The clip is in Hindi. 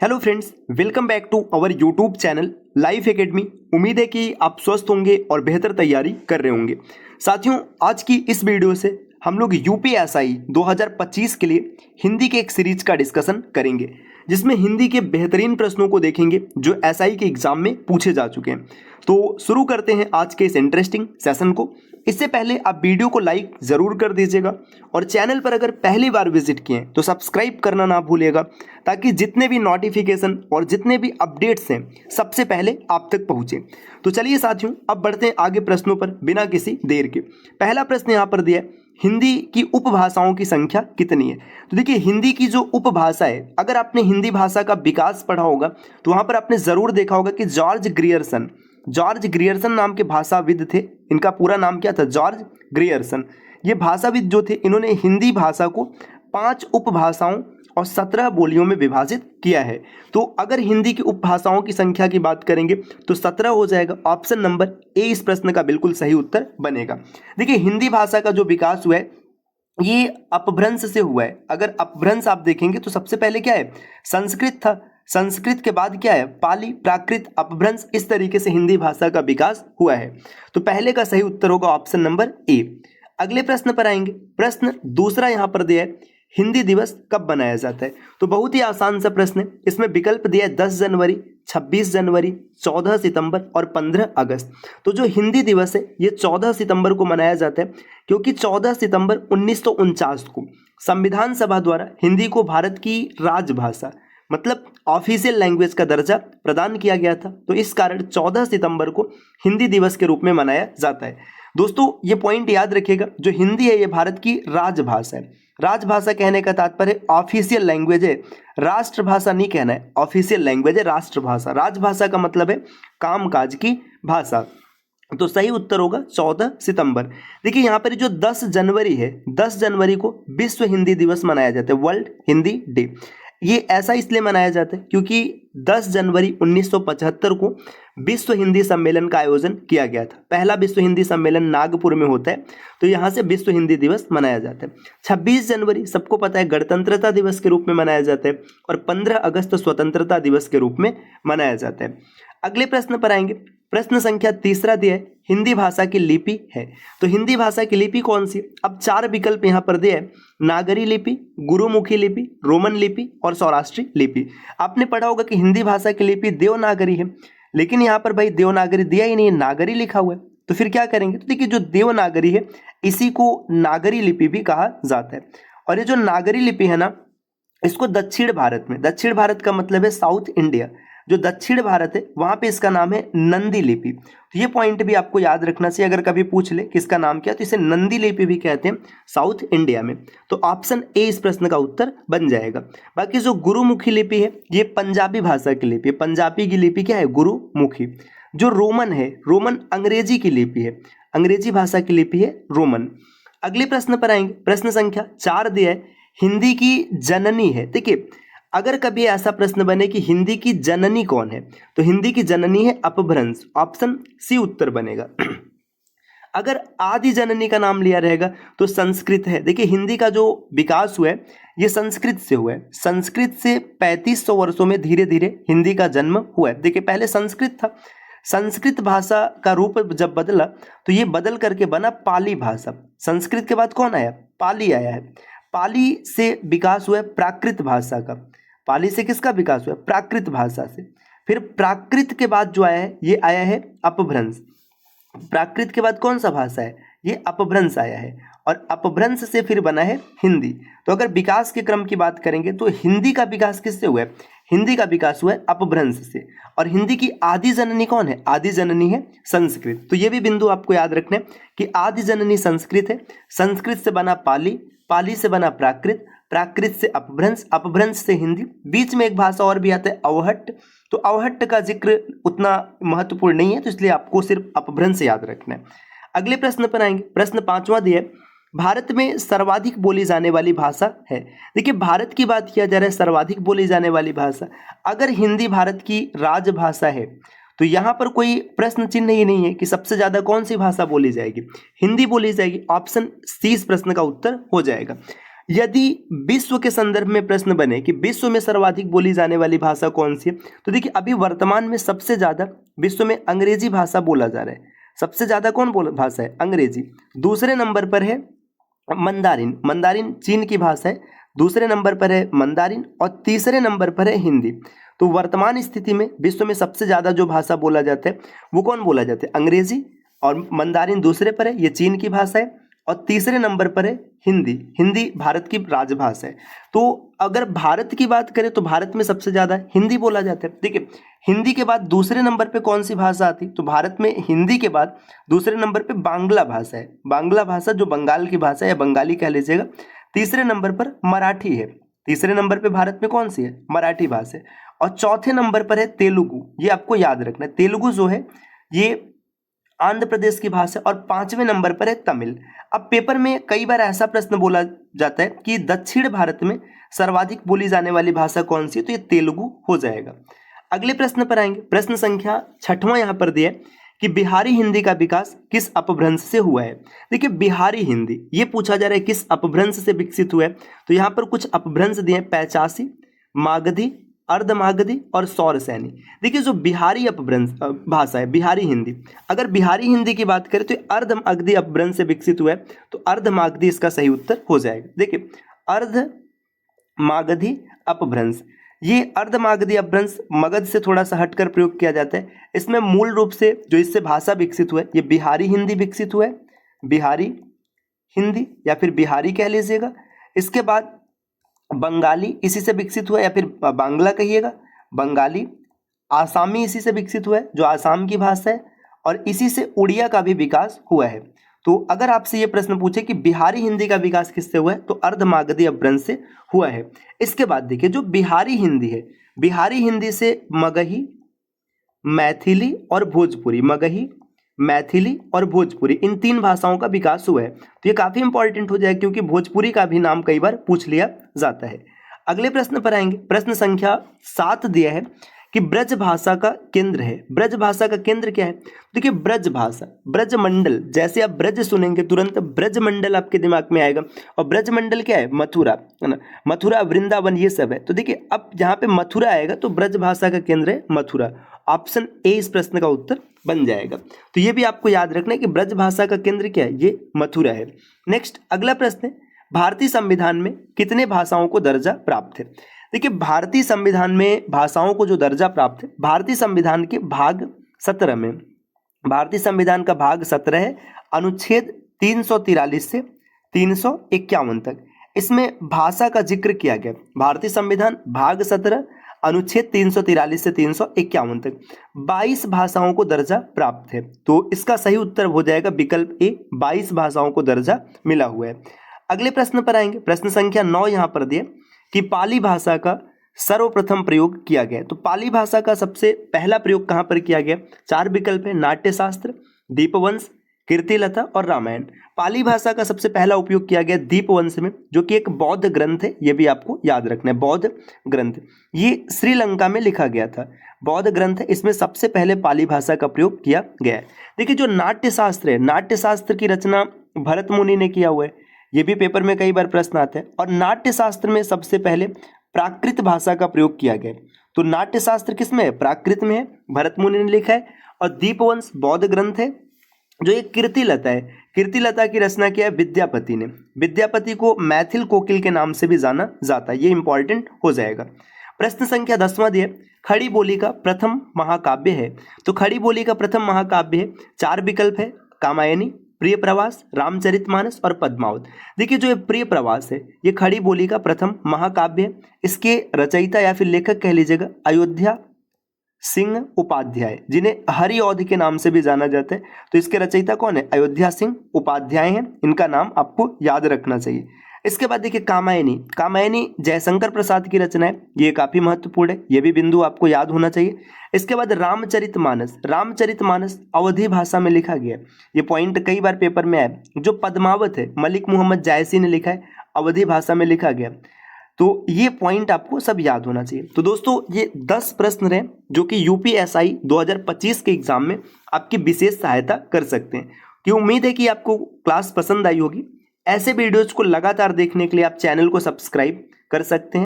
Hello friends, welcome back to our YouTube channel life academy. उम्मीद है कि आप स्वस्थ होंगे और बेहतर तैयारी कर रहे होंगे। साथियों, आज की इस वीडियो से हम लोग यूपीएसआई 2025 के लिए हिंदी के एक सीरीज का डिस्कशन करेंगे, जिसमें हिंदी के बेहतरीन प्रश्नों को देखेंगे जो एसआई के एग्जाम में पूछे जा चुके हैं। तो शुरू करते हैं आज के इस इंटरेस्टिंग सेशन को। इससे पहले आप वीडियो को लाइक ज़रूर कर दीजिएगा और चैनल पर अगर पहली बार विजिट किए हैं तो सब्सक्राइब करना ना भूलिएगा, ताकि जितने भी नोटिफिकेशन और जितने भी अपडेट्स हैं सबसे पहले आप तक पहुँचे। तो चलिए साथियों, अब बढ़ते हैं आगे प्रश्नों पर बिना किसी देर के। पहला प्रश्न यहाँ पर दिया है, हिंदी की उपभाषाओं की संख्या कितनी है। तो देखिए, हिंदी की जो उपभाषा है, अगर आपने हिंदी भाषा का विकास पढ़ा होगा तो वहाँ पर आपने ज़रूर देखा होगा कि जॉर्ज ग्रियर्सन नाम के भाषाविद थे। इनका पूरा नाम क्या था? George Grierson. ये भाषाविद जो थे, इन्होंने हिंदी भाषा को 5 उपभाषाओं और 17 बोलियों में विभाजित किया है। तो अगर हिंदी की उपभाषाओं की संख्या की बात करेंगे तो 17 हो जाएगा। ऑप्शन नंबर ए इस प्रश्न का बिल्कुल सही उत्तर बनेगा। देखिए, हिंदी भाषा का जो विकास हुआ है ये अपभ्रंश से हुआ है। अगर अपभ्रंश आप देखेंगे तो सबसे पहले क्या है? संस्कृत था। संस्कृत के बाद क्या है? पाली, प्राकृत, अपभ्रंश। इस तरीके से हिंदी भाषा का विकास हुआ है। तो पहले का सही उत्तर होगा ऑप्शन नंबर ए। अगले प्रश्न पर आएंगे। प्रश्न दूसरा यहाँ पर दिया है, हिंदी दिवस कब मनाया जाता है। तो बहुत ही आसान सा प्रश्न है। इसमें विकल्प दिया है 10 जनवरी, 26 जनवरी, 14 सितंबर और 15 अगस्त। तो जो हिंदी दिवस है ये 14 सितंबर को मनाया जाता है, क्योंकि 14 सितंबर 1949 को संविधान सभा द्वारा हिंदी को भारत की राजभाषा मतलब ऑफिशियल लैंग्वेज का दर्जा प्रदान किया गया था। तो इस कारण 14 सितंबर को हिंदी दिवस के रूप में मनाया जाता है। दोस्तों, ये पॉइंट याद रखिएगा, जो हिंदी है ये भारत की राजभाषा है। राजभाषा कहने का तात्पर्य ऑफिशियल लैंग्वेज है, राष्ट्रभाषा नहीं कहना है। ऑफिशियल लैंग्वेज है राष्ट्रभाषा। राजभाषा का मतलब है कामकाज की भाषा। तो सही उत्तर होगा 14 सितंबर। देखिए, यहाँ पर जो 10 जनवरी है, 10 जनवरी को विश्व हिंदी दिवस मनाया जाता है, वर्ल्ड हिंदी डे। ये ऐसा इसलिए मनाया जाता है क्योंकि 10 जनवरी 1975 को विश्व हिंदी सम्मेलन का आयोजन किया गया था। पहला विश्व हिंदी सम्मेलन नागपुर में होता है, तो यहाँ से विश्व हिंदी दिवस मनाया जाता है। 26 जनवरी सबको पता है गणतंत्रता दिवस के रूप में मनाया जाता है, और 15 अगस्त स्वतंत्रता दिवस के रूप में मनाया जाता है। अगले प्रश्न पर आएंगे। प्रश्न संख्या तीसरा दिया है, हिंदी भाषा की लिपि है। तो हिंदी भाषा की लिपि कौन सी? अब 4 विकल्प यहाँ पर दिया है, नागरी लिपि, गुरुमुखी लिपि, रोमन लिपि और सौराष्ट्री लिपि। आपने पढ़ा होगा कि हिंदी भाषा की लिपि देवनागरी है, लेकिन यहाँ पर भाई देवनागरी दिया ही नहीं है, नागरी लिखा हुआ है। तो फिर क्या करेंगे? तो देखिए, जो देवनागरी है इसी को नागरी लिपि भी कहा जाता है। और ये जो नागरी लिपि है ना, इसको दक्षिण भारत का मतलब है साउथ इंडिया, जो दक्षिण भारत है वहां पे इसका नाम है नंदी लिपि। तो ये पॉइंट भी आपको याद रखना चाहिए, अगर कभी पूछ ले किसका नाम क्या, तो इसे नंदी लिपि भी कहते हैं साउथ इंडिया में। तो ऑप्शन ए इस प्रश्न का उत्तर बन जाएगा। बाकी जो गुरुमुखी लिपि है ये पंजाबी भाषा की लिपि है। पंजाबी की लिपि क्या है? गुरुमुखी। जो रोमन है, रोमन अंग्रेजी की लिपि है, अंग्रेजी भाषा की लिपि है रोमन। अगले प्रश्न पर आएंगे। प्रश्न संख्या 4 दिया है, हिंदी की जननी है। देखिए, अगर कभी ऐसा प्रश्न बने कि हिंदी की जननी कौन है, तो हिंदी की जननी है अपभ्रंश। ऑप्शन सी उत्तर बनेगा। अगर आदि जननी का नाम लिया रहेगा तो संस्कृत है। देखिए, हिंदी का जो विकास हुआ है ये संस्कृत से हुआ है। संस्कृत से 3500 वर्षों में धीरे धीरे हिंदी का जन्म हुआ है। देखिए, पहले संस्कृत था। संस्कृत भाषा का रूप जब बदला तो ये बदल करके बना पाली भाषा। संस्कृत के बाद कौन आया? पाली आया है। पाली से विकास हुआ है प्राकृत भाषा का। पाली से किसका विकास हुआ? प्राकृत भाषा से। फिर प्राकृत के बाद जो आया है ये आया है अपभ्रंश। प्राकृत के बाद कौन सा भाषा है? ये अपभ्रंश आया है, और अपभ्रंश से फिर बना है हिंदी। तो अगर विकास के क्रम की बात करेंगे तो हिंदी का विकास किससे हुआ है? हिंदी का विकास हुआ है अपभ्रंश से। और हिंदी की आदि जननी कौन है? आदि जननी है संस्कृत। तो ये भी बिंदु आपको याद रखना है कि आदि जननी संस्कृत है, संस्कृत से बना पाली, पाली से बना प्राकृत, प्राकृत से अपभ्रंश, अपभ्रंश से हिंदी। बीच में एक भाषा और भी आता है अवहट्ट। तो अवहट्ट का जिक्र उतना महत्वपूर्ण नहीं है, तो इसलिए आपको सिर्फ अपभ्रंश याद रखना है। अगले प्रश्न पर आएंगे। प्रश्न 5वां दिया है, भारत में सर्वाधिक बोली जाने वाली भाषा है। देखिए, भारत की बात किया जा रहा है, सर्वाधिक बोली जाने वाली भाषा। अगर हिंदी भारत की राजभाषा है तो यहाँ पर कोई प्रश्न चिन्ह ही नहीं है कि सबसे ज्यादा कौन सी भाषा बोली जाएगी। हिंदी बोली जाएगी। ऑप्शन सी इस प्रश्न का उत्तर हो जाएगा। यदि विश्व के संदर्भ में प्रश्न बने कि विश्व में सर्वाधिक बोली जाने वाली भाषा कौन सी है, तो देखिए अभी वर्तमान में सबसे ज्यादा विश्व में अंग्रेजी भाषा बोला जा रहा है। सबसे ज्यादा कौन भाषा है? अंग्रेजी। दूसरे नंबर पर है मंदारिन, मंदारिन चीन की भाषा है। दूसरे नंबर पर है मंदारिन और तीसरे नंबर पर है हिंदी। तो वर्तमान स्थिति में विश्व में सबसे ज्यादा जो भाषा बोला जाता है वो कौन बोला जाता है? अंग्रेजी। और मंदारिन दूसरे पर है, ये चीन की भाषा है। और तीसरे नंबर पर है हिंदी। हिंदी भारत की राजभाषा है। तो अगर भारत की बात करें तो भारत में सबसे ज्यादा हिंदी बोला जाता है। देखिए हिंदी के बाद दूसरे नंबर पे कौन सी भाषा आती? तो भारत में हिंदी के बाद दूसरे नंबर पे बांग्ला भाषा है। बांग्ला भाषा जो बंगाल की भाषा है या बंगाली कह लीजिएगा। तीसरे नंबर पर मराठी है। तीसरे नंबर पे भारत में कौन सी है? मराठी भाषा है। और चौथे नंबर पर है तेलुगु। ये आपको याद रखना है, तेलुगु जो है ये आंध्र प्रदेश की भाषा। और पांचवें नंबर पर है तमिल। अब पेपर में कई बार ऐसा प्रश्न बोला जाता है कि दक्षिण भारत में सर्वाधिक बोली जाने वाली भाषा कौन सी है? तो ये तेलुगु हो जाएगा। अगले प्रश्न पर आएंगे। प्रश्न संख्या 6वां यहां पर दिया है कि बिहारी हिंदी का विकास किस अपभ्रंश से हुआ है? देखिए बिहारी हिंदी ये पूछा जा रहा है किस अपभ्रंश से विकसित हुआ है। तो यहां पर कुछ अपभ्रंश दिए हैं, पैचासी, मागधी, अर्धमागधी और सौरसैनी। देखिए जो बिहारी अपभ्रंश भाषा है बिहारी हिंदी, अगर बिहारी हिंदी की बात करें तो अर्धमागधी अपभ्रंश से विकसित हुआ है। तो अर्धमागधी इसका सही उत्तर हो जाएगा। देखिए अर्धमागधी अपभ्रंश, ये अर्धमागधी अपभ्रंश मगध से थोड़ा सा हटकर प्रयोग किया जाता है। इसमें मूल रूप से जो इससे भाषा विकसित हुआ है ये बिहारी हिंदी विकसित हुआ है। बिहारी हिंदी या फिर बिहारी कह लीजिएगा। इसके बाद बंगाली इसी से विकसित हुआ है या फिर बांग्ला कहिएगा, बंगाली। आसामी इसी से विकसित हुआ है जो आसाम की भाषा है। और इसी से उड़िया का भी विकास हुआ है। तो अगर आपसे ये प्रश्न पूछे कि बिहारी हिंदी का विकास किससे हुआ है तो अर्धमागधी अपभ्रंश से हुआ है। इसके बाद देखिए जो बिहारी हिंदी है, बिहारी हिंदी से मगही, मैथिली और भोजपुरी, मगही, मैथिली और भोजपुरी, इन 3 भाषाओं का विकास हुआ है। तो ये काफी इंपॉर्टेंट हो जाए क्योंकि भोजपुरी का भी नाम कई बार पूछ लिया जाता है। अगले प्रश्न पर आएंगे। प्रश्न संख्या 7 दिया है कि ब्रज भाषा का केंद्र है। ब्रज भाषा का केंद्र क्या है? देखिए ब्रज भाषा, ब्रज मंडल, जैसे आप ब्रज सुनेंगे तुरंत ब्रज मंडल आपके दिमाग में आएगा। और ब्रज मंडल क्या है? मथुरा, है ना, मथुरा, वृंदावन, ये सब है। तो देखिए अब जहाँ पे मथुरा आएगा तो ब्रज भाषा का केंद्र है मथुरा। ऑप्शन ए इस प्रश्न का उत्तर बन जाएगा। तो ये भी आपको याद रखना है कि ब्रज भाषा का केंद्र क्या है? ये मथुरा है। नेक्स्ट अगला प्रश्न है, भारतीय संविधान में कितने भाषाओं को दर्जा प्राप्त है? देखिए भारतीय संविधान में भाषाओं को जो दर्जा प्राप्त है भारतीय संविधान के भाग 17 में, भारतीय संविधान का भाग 17 है, अनुच्छेद 343 से 351 तक इसमें भाषा का जिक्र किया गया। भारतीय संविधान भाग 17 अनुच्छेद 343 से 351 तक 22 भाषाओं को दर्जा प्राप्त है। तो इसका सही उत्तर हो जाएगा विकल्प ए, 22 भाषाओं को दर्जा मिला हुआ है। अगले प्रश्न पर आएंगे। प्रश्न संख्या 9 यहां पर दिए कि पाली भाषा का सर्वप्रथम प्रयोग किया गया। तो पाली भाषा का सबसे पहला प्रयोग कहां पर किया गया? 4 विकल्प है, नाट्यशास्त्र, दीपवंश, कीर्तिलता और रामायण। पाली भाषा का सबसे पहला उपयोग किया गया दीपवंश में, जो कि एक बौद्ध ग्रंथ है। यह भी आपको याद रखना है, बौद्ध ग्रंथ, ये श्रीलंका में लिखा गया था, बौद्ध ग्रंथ है। इसमें सबसे पहले पाली भाषा का प्रयोग किया गया है। देखिए जो नाट्यशास्त्र है, नाट्यशास्त्र की रचना भरत मुनि ने किया हुआ है। ये भी पेपर में कई बार प्रश्न आता है। और नाट्यशास्त्र में सबसे पहले प्राकृत भाषा का प्रयोग किया गया। तो नाट्यशास्त्र किसमें है? प्राकृत में है, भरत मुनि ने लिखा है। और दीपवंश बौद्ध ग्रंथ है। जो एक कीर्तिलता है, कीर्तिलता की रचना किया है विद्यापति ने। विद्यापति को मैथिल कोकिल के नाम से भी जाना जाता है, ये इंपॉर्टेंट हो जाएगा। प्रश्न संख्या 10वां दिए, खड़ी बोली का प्रथम महाकाव्य है। तो खड़ी बोली का प्रथम महाकाव्य है, 4 विकल्प है, कामायनी, प्रिय प्रवास, रामचरितमानस और पद्मावत। देखिए जो ये प्रिय प्रवास है ये खड़ी बोली का प्रथम महाकाव्य है। इसके रचयिता या फिर लेखक कह लीजिएगा अयोध्या सिंह उपाध्याय, जिन्हें हरिऔध के नाम से भी जाना जाता है। तो इसके रचयिता कौन है? अयोध्या सिंह उपाध्याय हैं। इनका नाम आपको याद रखना चाहिए। इसके बाद देखिए कामायनी, कामायनी जयशंकर प्रसाद की रचना है, ये काफी महत्वपूर्ण है, ये भी बिंदु आपको याद होना चाहिए। इसके बाद रामचरितमानस, रामचरितमानस अवधी भाषा में लिखा गया, ये पॉइंट कई बार पेपर में आया। जो पद्मावत है मलिक मोहम्मद जायसी ने लिखा है, अवधी भाषा में लिखा गया। तो ये पॉइंट आपको सब याद होना चाहिए। तो दोस्तों ये 10 प्रश्न रहे जो कि यूपीएसआई 2025 के एग्जाम में आपकी विशेष सहायता कर सकते हैं। कि उम्मीद है कि आपको क्लास पसंद आई होगी। ऐसे वीडियोज को लगातार देखने के लिए आप चैनल को सब्सक्राइब कर सकते हैं।